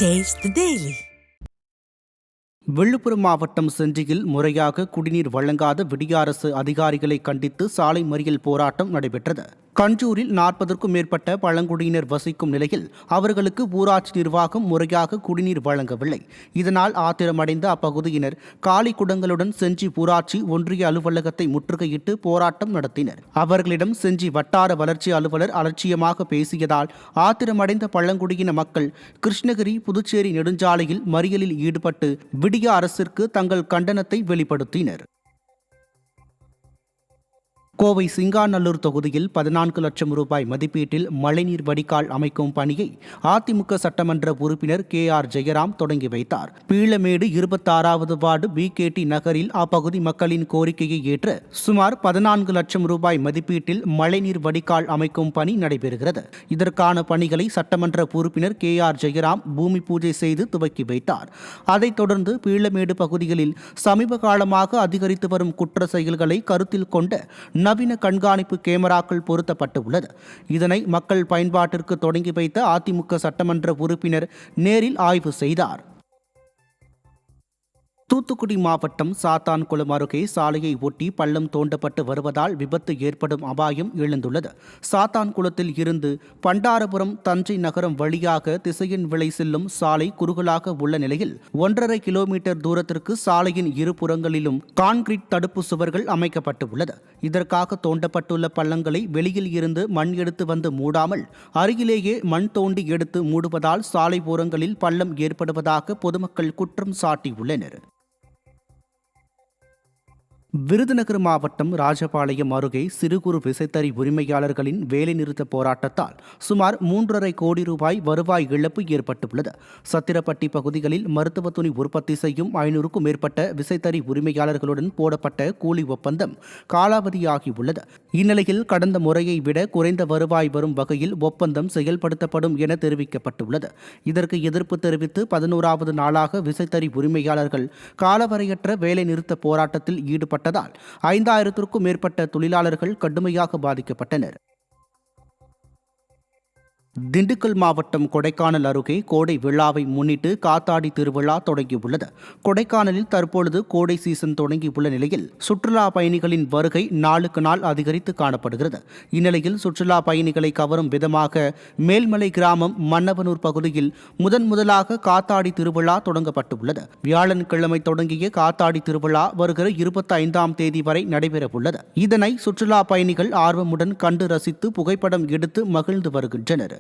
Taste the Daily. Villupuram மாவட்டம் செஞ்சியில் முறையாக குடிநீர் வழங்காத விடிய அரசு அதிகாரிகளை கண்டித்து சாலை மறியல் போராட்டம் நடைபெற்றது. கஞ்சூரில் 40க்கும் மேற்பட்ட பழங்குடியினர் வசிக்கும் நிலையில் அவர்களுக்கு ஊராட்சி நிர்வாகம் முறையாக குடிநீர் வழங்கவில்லை. இதனால் ஆத்திரமடைந்த அப்பகுதியினர் காலி குடங்களுடன் செஞ்சி ஊராட்சி ஒன்றிய அலுவலகத்தை முற்றுகையிட்டு போராட்டம் நடத்தினர். அவர்களிடம் செஞ்சி வட்டார வளர்ச்சி அலுவலர் அலட்சியமாக பேசியதால் ஆத்திரமடைந்த பழங்குடியின மக்கள் கிருஷ்ணகிரி புதுச்சேரி நெடுஞ்சாலையில் மறியலில் ஈடுபட்டு விடிய அரசிற்கு தங்கள் கண்டனத்தை வெளிப்படுத்தினர். கோவை சிங்காநல்லூர் தொகுதியில் 14 லட்சம் ரூபாய் மதிப்பீட்டில் மழைநீர் வடிகால் அமைக்கும் பணியை அதிமுக சட்டமன்ற உறுப்பினர் KR ஜெயராம் தொடங்கி வைத்தார். பீளமேடு 26வது வார்டு BKT நகரில் அப்பகுதி மக்களின் கோரிக்கையை ஏற்று சுமார் 14 லட்சம் ரூபாய் மதிப்பீட்டில் மழைநீர் வடிகால் அமைக்கும் பணி நடைபெறுகிறது. இதற்கான பணிகளை சட்டமன்ற உறுப்பினர் KR ஜெயராம் பூமி பூஜை செய்து துவக்கி வைத்தார். அதைத் தொடர்ந்து பீளமேடு பகுதிகளில் சமீப காலமாக அதிகரித்து வரும் குற்ற செயல்களை கருத்தில் கொண்டு நவீன கண்காணிப்பு கேமராக்கள் பொருத்தப்பட்டு உள்ளது. இதனை மக்கள் பயன்பாட்டிற்கு தொடங்கி வைத்த அதிமுக சட்டமன்ற உறுப்பினர் நேரில் ஆய்வு செய்தார். தூத்துக்குடி மாவட்டம் சாத்தான்குளம் அருகே சாலையை ஒட்டி பள்ளம் தோண்டப்பட்டு வருவதால் விபத்து ஏற்படும் அபாயம் எழுந்துள்ளது. சாத்தான்குளத்தில் இருந்து பண்டாரபுரம் தஞ்சை நகரம் வழியாக திசையன் விளை செல்லும் சாலை குறுகலாக உள்ள நிலையில் 1.5 கிலோமீட்டர் தூரத்திற்கு சாலையின் இருபுறங்களிலும் கான்கிரீட் தடுப்பு சுவர்கள் அமைக்கப்பட்டுள்ளது. இதற்காக தோண்டப்பட்டுள்ள பள்ளங்களை வெளியில் இருந்து மண் எடுத்து வந்து மூடாமல் அருகிலேயே மண் தோண்டி எடுத்து மூடுவதால் சாலை ஓரங்களில் பள்ளம் ஏற்படுவதாக பொதுமக்கள் குற்றம் சாட்டியுள்ளனர். விருதுநகர் மாவட்டம் ராஜபாளையம் அருகே சிறு குறு விசைத்தறி உரிமையாளர்களின் வேலைநிறுத்த போராட்டத்தால் சுமார் 3.5 கோடி ரூபாய் வருவாய் இழப்பு ஏற்பட்டுள்ளது. சத்திரப்பட்டி பகுதிகளில் மருத்துவ துணி உற்பத்தி செய்யும் 500க்கும் மேற்பட்ட விசைத்தறி உரிமையாளர்களுடன் போடப்பட்ட கூலி ஒப்பந்தம் காலாவதியாகியுள்ளது. இந்நிலையில் கடந்த முறையை விட குறைந்த வருவாய் வரும் வகையில் ஒப்பந்தம் செயல்படுத்தப்படும் என தெரிவிக்கப்பட்டுள்ளது. இதற்கு எதிர்ப்பு தெரிவித்து 11வது நாளாக விசைத்தறி உரிமையாளர்கள் காலவரையற்ற வேலைநிறுத்த போராட்டத்தில் ஈடுபட்டதால் 5000த்திற்கும் மேற்பட்ட தொழிலாளர்கள் கடுமையாக பாதிக்கப்பட்டனர். திண்டுக்கல் மாவட்டம் கொடைக்கானல் அருகே கோடை விழாவை முன்னிட்டு காத்தாடி திருவிழா தொடங்கியுள்ளது. கொடைக்கானலில் தற்பொழுது கோடை சீசன் தொடங்கியுள்ள நிலையில் சுற்றுலா பயணிகளின் வருகை நாளுக்கு நாள் அதிகரித்து காணப்படுகிறது. இந்நிலையில் சுற்றுலா பயணிகளை கவரும் விதமாக மேல்மலை கிராமம் மன்னவனூர் பகுதியில் முதலாக காத்தாடி திருவிழா தொடங்கப்பட்டுள்ளது. வியாழன்கிழமை தொடங்கிய காத்தாடி திருவிழா வருகிற 25ஆம் தேதி வரை நடைபெறவுள்ளது. இதனை சுற்றுலா பயணிகள் ஆர்வமுடன் கண்டு ரசித்து புகைப்படம் எடுத்து மகிழ்ந்து வருகின்றனர்.